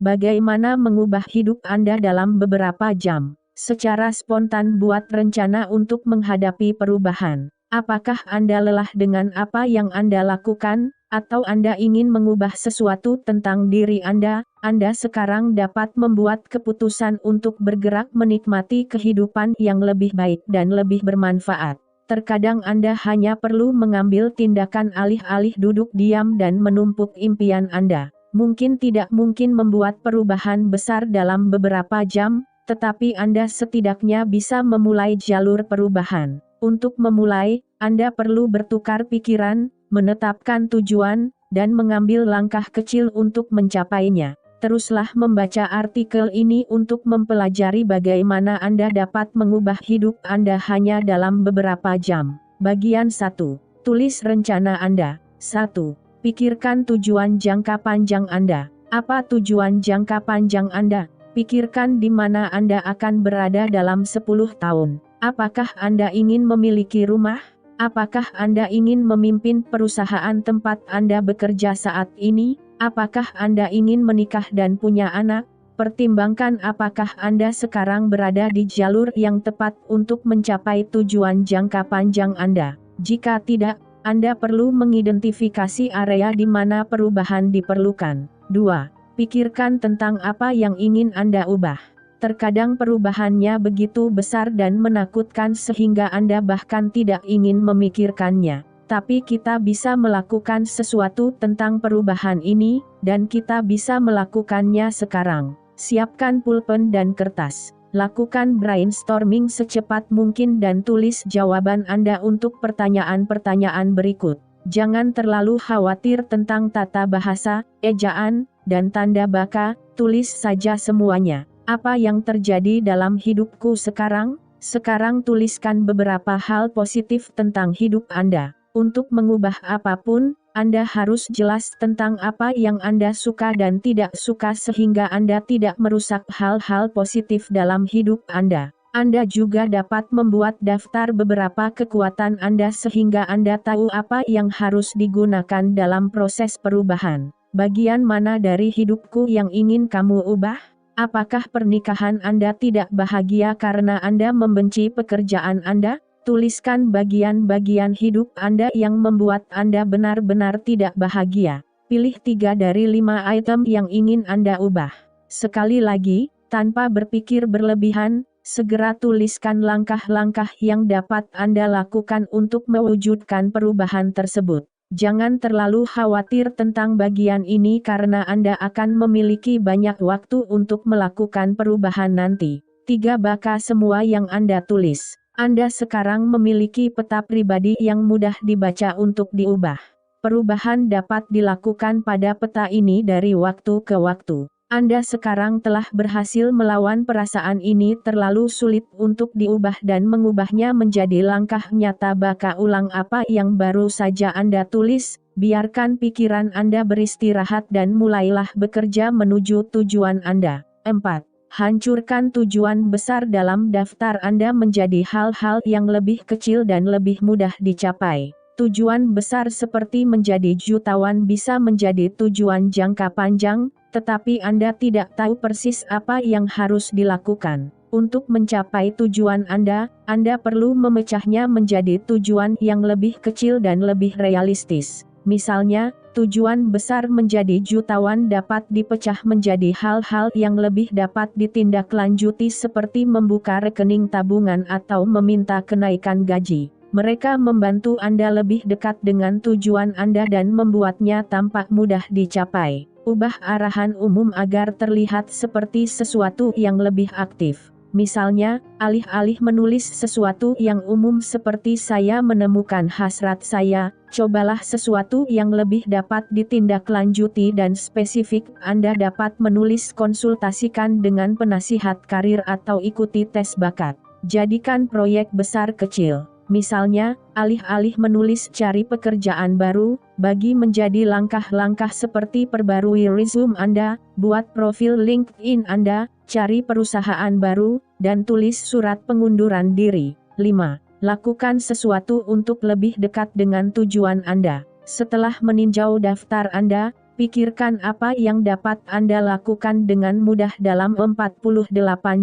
Bagaimana mengubah hidup Anda dalam beberapa jam? Secara spontan buat rencana untuk menghadapi perubahan. Apakah Anda lelah dengan apa yang Anda lakukan, atau Anda ingin mengubah sesuatu tentang diri Anda? Anda sekarang dapat membuat keputusan untuk bergerak menikmati kehidupan yang lebih baik dan lebih bermanfaat. Terkadang Anda hanya perlu mengambil tindakan alih-alih duduk diam dan menumpuk impian Anda. Mungkin tidak mungkin membuat perubahan besar dalam beberapa jam, tetapi Anda setidaknya bisa memulai jalur perubahan. Untuk memulai, Anda perlu bertukar pikiran, menetapkan tujuan, dan mengambil langkah kecil untuk mencapainya. Teruslah membaca artikel ini untuk mempelajari bagaimana Anda dapat mengubah hidup Anda hanya dalam beberapa jam. Bagian 1. Tulis rencana Anda. 1. Pikirkan tujuan jangka panjang Anda. Apa tujuan jangka panjang Anda? Pikirkan di mana Anda akan berada dalam 10 tahun. Apakah Anda ingin memiliki rumah? Apakah Anda ingin memimpin perusahaan tempat Anda bekerja saat ini? Apakah Anda ingin menikah dan punya anak? Pertimbangkan apakah Anda sekarang berada di jalur yang tepat untuk mencapai tujuan jangka panjang Anda. Jika tidak, Anda perlu mengidentifikasi area di mana perubahan diperlukan. 2. Pikirkan tentang apa yang ingin Anda ubah. Terkadang perubahannya begitu besar dan menakutkan sehingga Anda bahkan tidak ingin memikirkannya. Tapi kita bisa melakukan sesuatu tentang perubahan ini, dan kita bisa melakukannya sekarang. Siapkan pulpen dan kertas. Lakukan brainstorming secepat mungkin dan tulis jawaban Anda untuk pertanyaan-pertanyaan berikut. Jangan terlalu khawatir tentang tata bahasa, ejaan, dan tanda baka, tulis saja semuanya. Apa yang terjadi dalam hidupku sekarang? Sekarang tuliskan beberapa hal positif tentang hidup Anda. Untuk mengubah apapun, Anda harus jelas tentang apa yang Anda suka dan tidak suka sehingga Anda tidak merusak hal-hal positif dalam hidup Anda. Anda juga dapat membuat daftar beberapa kekuatan Anda sehingga Anda tahu apa yang harus digunakan dalam proses perubahan. Bagian mana dari hidupku yang ingin kamu ubah? Apakah pernikahan Anda tidak bahagia karena Anda membenci pekerjaan Anda? Tuliskan bagian-bagian hidup Anda yang membuat Anda benar-benar tidak bahagia. Pilih 3 dari 5 item yang ingin Anda ubah. Sekali lagi, tanpa berpikir berlebihan, segera tuliskan langkah-langkah yang dapat Anda lakukan untuk mewujudkan perubahan tersebut. Jangan terlalu khawatir tentang bagian ini karena Anda akan memiliki banyak waktu untuk melakukan perubahan nanti. 3 baka semua yang Anda tulis. Anda sekarang memiliki peta pribadi yang mudah dibaca untuk diubah. Perubahan dapat dilakukan pada peta ini dari waktu ke waktu. Anda sekarang telah berhasil melawan perasaan ini terlalu sulit untuk diubah dan mengubahnya menjadi langkah nyata. Baka ulang apa yang baru saja Anda tulis, biarkan pikiran Anda beristirahat dan mulailah bekerja menuju tujuan Anda. 4. Hancurkan tujuan besar dalam daftar Anda menjadi hal-hal yang lebih kecil dan lebih mudah dicapai. Tujuan besar seperti menjadi jutawan bisa menjadi tujuan jangka panjang, tetapi Anda tidak tahu persis apa yang harus dilakukan. Untuk mencapai tujuan Anda perlu memecahnya menjadi tujuan yang lebih kecil dan lebih realistis. Misalnya, tujuan besar menjadi jutawan dapat dipecah menjadi hal-hal yang lebih dapat ditindaklanjuti seperti membuka rekening tabungan atau meminta kenaikan gaji. Mereka membantu Anda lebih dekat dengan tujuan Anda dan membuatnya tampak mudah dicapai. Ubah arahan umum agar terlihat seperti sesuatu yang lebih aktif. Misalnya, alih-alih menulis sesuatu yang umum seperti saya menemukan hasrat saya, cobalah sesuatu yang lebih dapat ditindaklanjuti dan spesifik. Anda dapat menulis konsultasikan dengan penasihat karir atau ikuti tes bakat. Jadikan proyek besar kecil. Misalnya, alih-alih menulis cari pekerjaan baru, bagi menjadi langkah-langkah seperti perbarui resume Anda, buat profil LinkedIn Anda, cari perusahaan baru, dan tulis surat pengunduran diri. 5. Lakukan sesuatu untuk lebih dekat dengan tujuan Anda. Setelah meninjau daftar Anda, Pikirkan apa yang dapat Anda lakukan dengan mudah dalam 48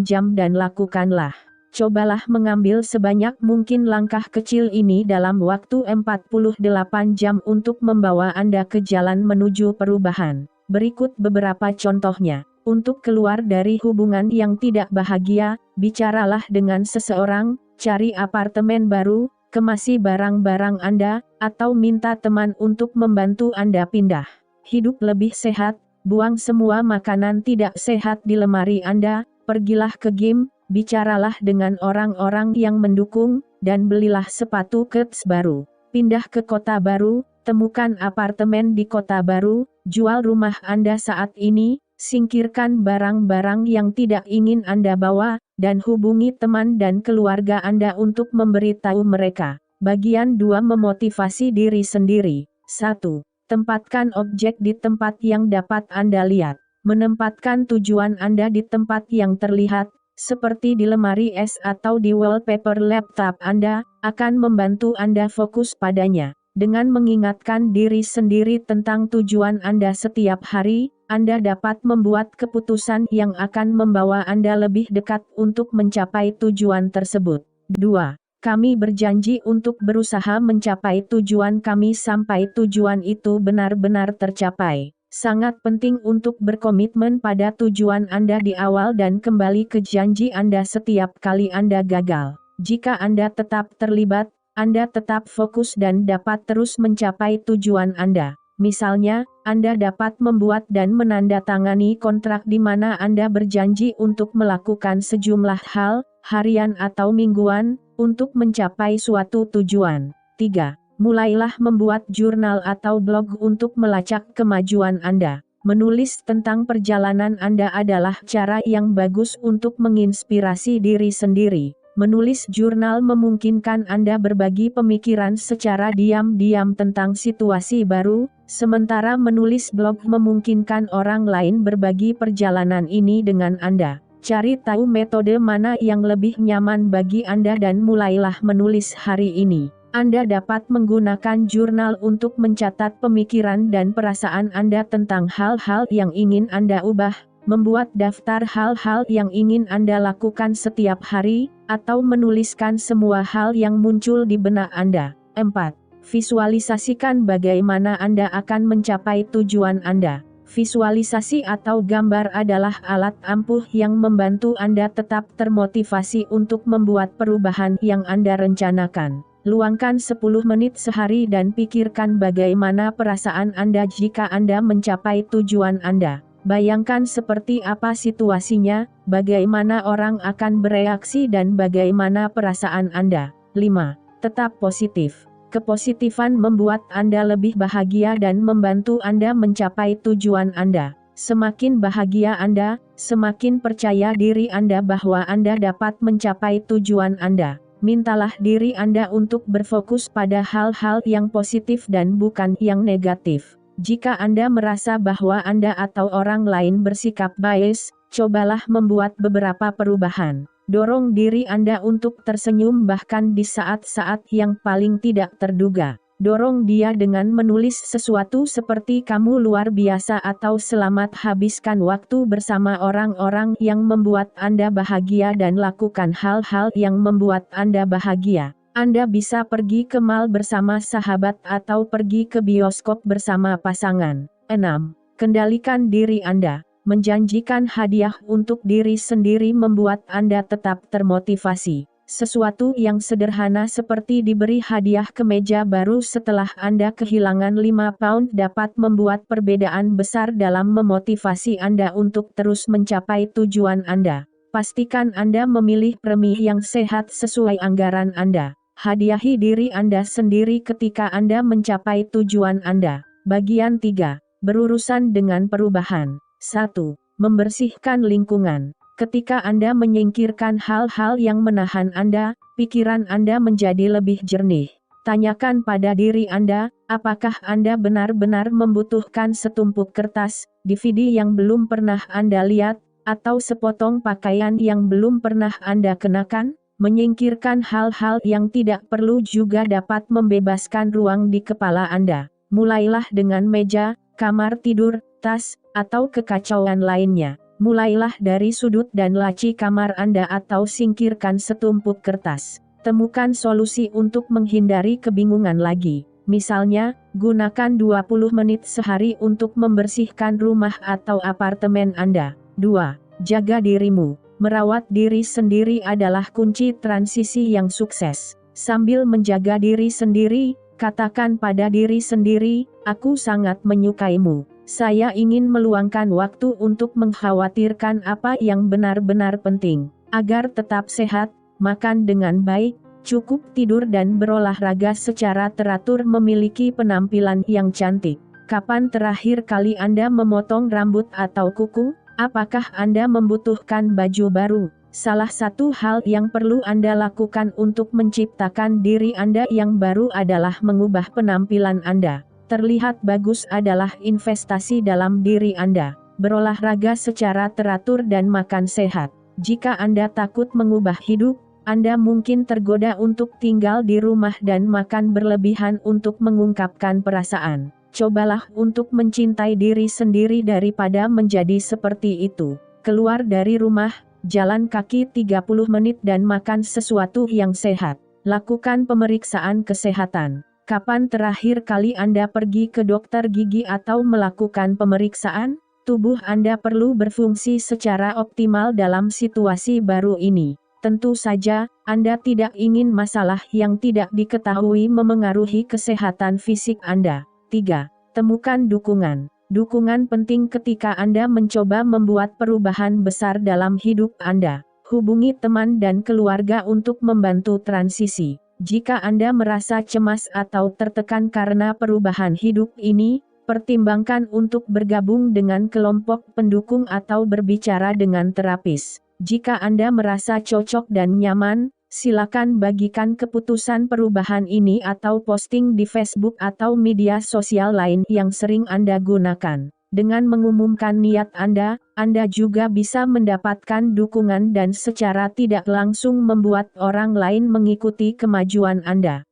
jam dan lakukanlah. Cobalah mengambil sebanyak mungkin langkah kecil ini dalam waktu 48 jam untuk membawa Anda ke jalan menuju perubahan. Berikut beberapa contohnya. Untuk keluar dari hubungan yang tidak bahagia, bicaralah dengan seseorang, cari apartemen baru, kemasi barang-barang Anda, atau minta teman untuk membantu Anda pindah. Hidup lebih sehat, buang semua makanan tidak sehat di lemari Anda, pergilah ke gym, bicaralah dengan orang-orang yang mendukung, dan belilah sepatu kets baru. Pindah ke kota baru, temukan apartemen di kota baru, jual rumah Anda saat ini, singkirkan barang-barang yang tidak ingin Anda bawa, dan hubungi teman dan keluarga Anda untuk memberitahu mereka. Bagian 2 memotivasi diri sendiri. 1. Tempatkan objek di tempat yang dapat Anda lihat. Menempatkan tujuan Anda di tempat yang terlihat, seperti di lemari es atau di wallpaper laptop Anda, akan membantu Anda fokus padanya. Dengan mengingatkan diri sendiri tentang tujuan Anda setiap hari, Anda dapat membuat keputusan yang akan membawa Anda lebih dekat untuk mencapai tujuan tersebut. 2. Kami berjanji untuk berusaha mencapai tujuan kami sampai tujuan itu benar-benar tercapai. Sangat penting untuk berkomitmen pada tujuan Anda di awal dan kembali ke janji Anda setiap kali Anda gagal. Jika Anda tetap terlibat, Anda tetap fokus dan dapat terus mencapai tujuan Anda. Misalnya, Anda dapat membuat dan menandatangani kontrak di mana Anda berjanji untuk melakukan sejumlah hal, harian atau mingguan, untuk mencapai suatu tujuan. 3. Mulailah membuat jurnal atau blog untuk melacak kemajuan Anda. Menulis tentang perjalanan Anda adalah cara yang bagus untuk menginspirasi diri sendiri. Menulis jurnal memungkinkan Anda berbagi pemikiran secara diam-diam tentang situasi baru, sementara menulis blog memungkinkan orang lain berbagi perjalanan ini dengan Anda. Cari tahu metode mana yang lebih nyaman bagi Anda dan mulailah menulis hari ini. Anda dapat menggunakan jurnal untuk mencatat pemikiran dan perasaan Anda tentang hal-hal yang ingin Anda ubah, membuat daftar hal-hal yang ingin Anda lakukan setiap hari, atau menuliskan semua hal yang muncul di benak Anda. 4. Visualisasikan bagaimana Anda akan mencapai tujuan Anda. Visualisasi atau gambar adalah alat ampuh yang membantu Anda tetap termotivasi untuk membuat perubahan yang Anda rencanakan. Luangkan 10 menit sehari dan pikirkan bagaimana perasaan Anda jika Anda mencapai tujuan Anda. Bayangkan seperti apa situasinya, bagaimana orang akan bereaksi dan bagaimana perasaan Anda. 5. Tetap positif. Kepositifan membuat Anda lebih bahagia dan membantu Anda mencapai tujuan Anda. Semakin bahagia Anda, semakin percaya diri Anda bahwa Anda dapat mencapai tujuan Anda. Mintalah diri Anda untuk berfokus pada hal-hal yang positif dan bukan yang negatif. Jika Anda merasa bahwa Anda atau orang lain bersikap bias, cobalah membuat beberapa perubahan. Dorong diri Anda untuk tersenyum bahkan di saat-saat yang paling tidak terduga. Dorong dia dengan menulis sesuatu seperti "kamu luar biasa" atau "selamat habiskan waktu bersama orang-orang yang membuat Anda bahagia" dan lakukan hal-hal yang membuat Anda bahagia. Anda bisa pergi ke mall bersama sahabat atau pergi ke bioskop bersama pasangan. 6. Kendalikan diri Anda. Menjanjikan hadiah untuk diri sendiri membuat Anda tetap termotivasi. Sesuatu yang sederhana seperti diberi hadiah kemeja baru setelah Anda kehilangan 5 pound dapat membuat perbedaan besar dalam memotivasi Anda untuk terus mencapai tujuan Anda. Pastikan Anda memilih premi yang sehat sesuai anggaran Anda. Hadiahi diri Anda sendiri ketika Anda mencapai tujuan Anda. Bagian 3. Berurusan dengan perubahan. 1. Membersihkan lingkungan. Ketika Anda menyingkirkan hal-hal yang menahan Anda, pikiran Anda menjadi lebih jernih. Tanyakan pada diri Anda, apakah Anda benar-benar membutuhkan setumpuk kertas, DVD yang belum pernah Anda lihat, atau sepotong pakaian yang belum pernah Anda kenakan? Menyingkirkan hal-hal yang tidak perlu juga dapat membebaskan ruang di kepala Anda. Mulailah dengan meja, kamar tidur, tas, atau kekacauan lainnya. Mulailah dari sudut dan laci kamar Anda atau singkirkan setumpuk kertas. Temukan solusi untuk menghindari kebingungan lagi. Misalnya, gunakan 20 menit sehari untuk membersihkan rumah atau apartemen Anda. 2. Jaga dirimu. Merawat diri sendiri adalah kunci transisi yang sukses. Sambil menjaga diri sendiri, katakan pada diri sendiri, "Aku sangat menyukaimu. Saya ingin meluangkan waktu untuk mengkhawatirkan apa yang benar-benar penting." Agar tetap sehat, makan dengan baik, cukup tidur dan berolahraga secara teratur memiliki penampilan yang cantik. Kapan terakhir kali Anda memotong rambut atau kuku? Apakah Anda membutuhkan baju baru? Salah satu hal yang perlu Anda lakukan untuk menciptakan diri Anda yang baru adalah mengubah penampilan Anda. Terlihat bagus adalah investasi dalam diri Anda. Berolahraga secara teratur dan makan sehat. Jika Anda takut mengubah hidup, Anda mungkin tergoda untuk tinggal di rumah dan makan berlebihan untuk mengungkapkan perasaan. Cobalah untuk mencintai diri sendiri daripada menjadi seperti itu. Keluar dari rumah, jalan kaki 30 menit dan makan sesuatu yang sehat. Lakukan pemeriksaan kesehatan. Kapan terakhir kali Anda pergi ke dokter gigi atau melakukan pemeriksaan? Tubuh Anda perlu berfungsi secara optimal dalam situasi baru ini. Tentu saja, Anda tidak ingin masalah yang tidak diketahui memengaruhi kesehatan fisik Anda. 3. Temukan dukungan. Dukungan penting ketika Anda mencoba membuat perubahan besar dalam hidup Anda. Hubungi teman dan keluarga untuk membantu transisi. Jika Anda merasa cemas atau tertekan karena perubahan hidup ini, pertimbangkan untuk bergabung dengan kelompok pendukung atau berbicara dengan terapis. Jika Anda merasa cocok dan nyaman, silakan bagikan keputusan perubahan ini atau posting di Facebook atau media sosial lain yang sering Anda gunakan. Dengan mengumumkan niat Anda juga bisa mendapatkan dukungan dan secara tidak langsung membuat orang lain mengikuti kemajuan Anda.